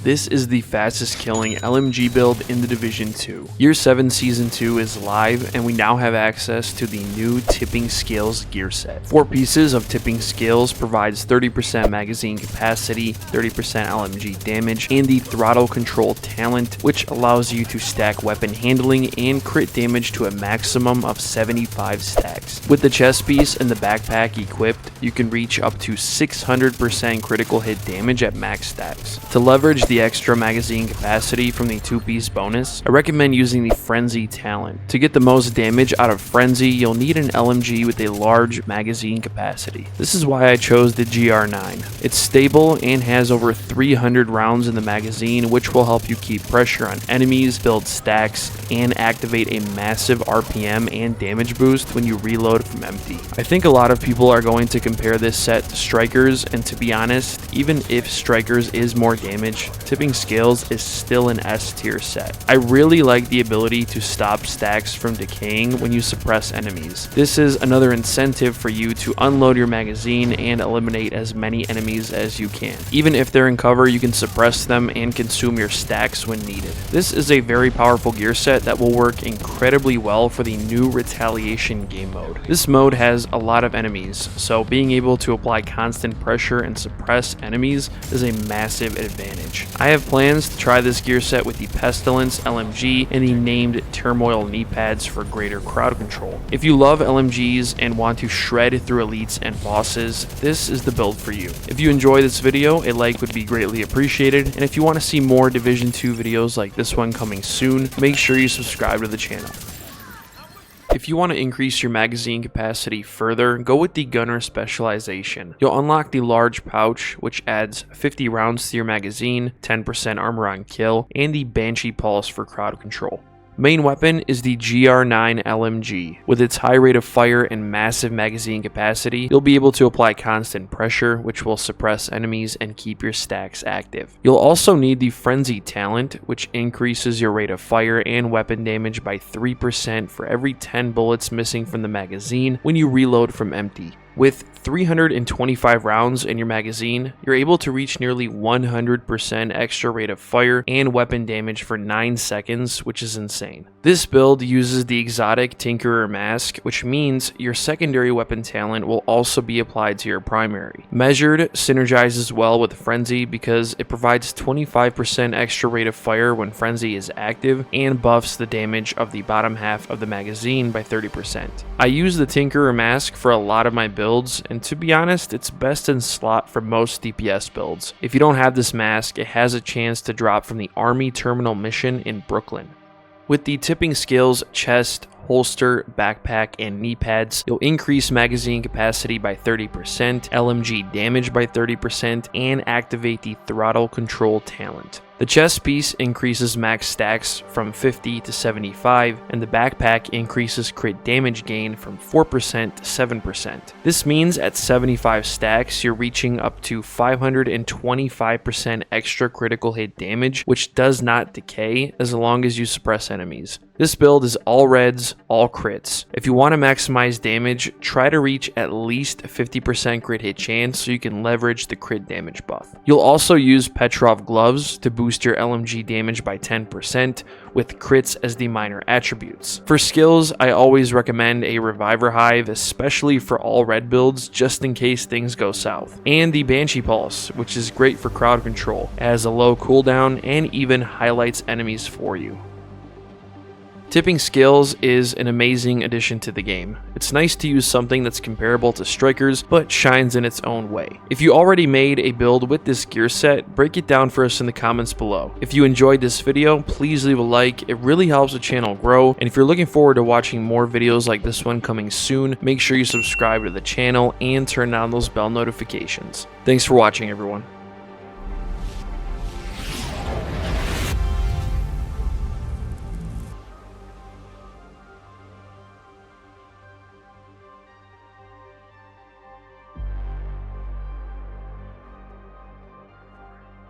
This is the fastest killing LMG build in the Division 2. Year 7 Season 2 is live, and we now have access to the new Tipping Scales gear set. 4 pieces of Tipping Scales provides 30% magazine capacity, 30% LMG damage, and the throttle control talent, which allows you to stack weapon handling and crit damage to a maximum of 75 stacks. With the chest piece and the backpack equipped, you can reach up to 600% critical hit damage at max stacks. To leverage the extra magazine capacity from the 2-piece bonus, I recommend using the Frenzy talent. To get the most damage out of Frenzy, you'll need an LMG with a large magazine capacity. This is why I chose the GR9. It's stable and has over 300 rounds in the magazine, which will help you keep pressure on enemies, build stacks, and activate a massive RPM and damage boost when you reload from empty. I think a lot of people are going to compare this set to Strikers, and to be honest, even if Strikers is more damage, Tipping Scales is still an S tier set. I really like the ability to stop stacks from decaying when you suppress enemies. This is another incentive for you to unload your magazine and eliminate as many enemies as you can. Even if they're in cover, you can suppress them and consume your stacks when needed. This is a very powerful gear set that will work incredibly well for the new Retaliation game mode. This mode has a lot of enemies, so being able to apply constant pressure and suppress enemies is a massive advantage. I have plans to try this gear set with the Pestilence LMG and the named Turmoil knee pads for greater crowd control. If you love LMGs and want to shred through elites and bosses, this is the build for you. If you enjoy this video, a like would be greatly appreciated, and if you want to see more Division 2 videos like this one coming soon, make sure you subscribe to the channel. If you want to increase your magazine capacity further, go with the Gunner Specialization. You'll unlock the large pouch, which adds 50 rounds to your magazine, 10% armor on kill, and the Banshee Pulse for crowd control. Main weapon is the GR9 LMG. With its high rate of fire and massive magazine capacity, you'll be able to apply constant pressure, which will suppress enemies and keep your stacks active. You'll also need the Frenzy talent, which increases your rate of fire and weapon damage by 3% for every 10 bullets missing from the magazine when you reload from empty. With 325 rounds in your magazine, you're able to reach nearly 100% extra rate of fire and weapon damage for 9 seconds, which is insane. This build uses the exotic Tinkerer mask, which means your secondary weapon talent will also be applied to your primary. Measured synergizes well with Frenzy because it provides 25% extra rate of fire when Frenzy is active and buffs the damage of the bottom half of the magazine by 30%. I use the Tinkerer mask for a lot of my builds, and to be honest, it's best in slot for most DPS builds. If you don't have this mask, it has a chance to drop from the Army Terminal mission in Brooklyn. With the Tipping Scales chest, holster, backpack, and knee pads, you'll increase magazine capacity by 30%, LMG damage by 30%, and activate the throttle control talent. The chest piece increases max stacks from 50 to 75, and the backpack increases crit damage gain from 4% to 7%. This means at 75 stacks, you're reaching up to 525% extra critical hit damage, which does not decay as long as you suppress enemies. This build is all reds, all crits. If you want to maximize damage, try to reach at least 50% crit hit chance so you can leverage the crit damage buff. You'll also use Petrov gloves to boost your LMG damage by 10%, with crits as the minor attributes. For skills, I always recommend a Reviver Hive, especially for all red builds, just in case things go south. And the Banshee Pulse, which is great for crowd control, has a low cooldown and even highlights enemies for you. Tipping Scales is an amazing addition to the game. It's nice to use something that's comparable to Strikers, but shines in its own way. If you already made a build with this gear set, break it down for us in the comments below. If you enjoyed this video, please leave a like. It really helps the channel grow, and if you're looking forward to watching more videos like this one coming soon, make sure you subscribe to the channel and turn on those bell notifications. Thanks for watching, everyone.